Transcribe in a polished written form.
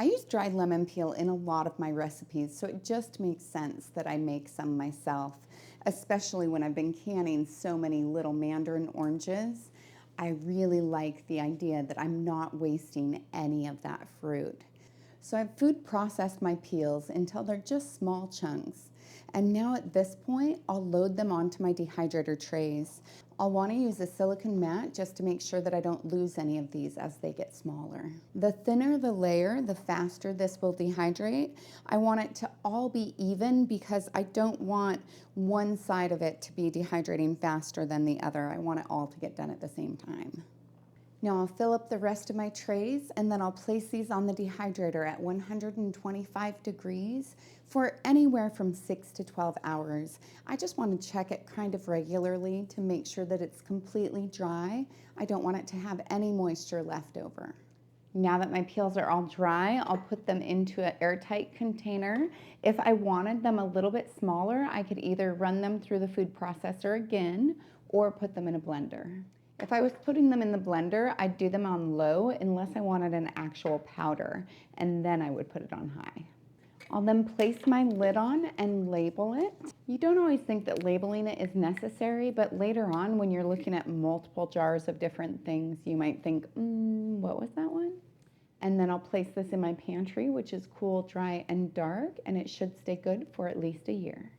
I use dried lemon peel in a lot of my recipes, so it just makes sense that I make some myself, especially when I've been canning so many little mandarin oranges. I really like the idea that I'm not wasting any of that fruit. So I've food processed my peels until they're just small chunks. And now at this point, I'll load them onto my dehydrator trays. I'll want to use a silicone mat just to make sure that I don't lose any of these as they get smaller. The thinner the layer, the faster this will dehydrate. I want it to all be even because I don't want one side of it to be dehydrating faster than the other. I want it all to get done at the same time. Now I'll fill up the rest of my trays and then I'll place these on the dehydrator at 125 degrees for anywhere from 6 to 12 hours. I just want to check it kind of regularly to make sure that it's completely dry. I don't want it to have any moisture left over. Now that my peels are all dry, I'll put them into an airtight container. If I wanted them a little bit smaller, I could either run them through the food processor again or put them in a blender. If I was putting them in the blender, I'd do them on low unless I wanted an actual powder, and then I would put it on high. I'll then place my lid on and label it. You don't always think that labeling it is necessary, but later on when you're looking at multiple jars of different things, you might think, what was that one? And then I'll place this in my pantry, which is cool, dry, and dark, and it should stay good for at least a year.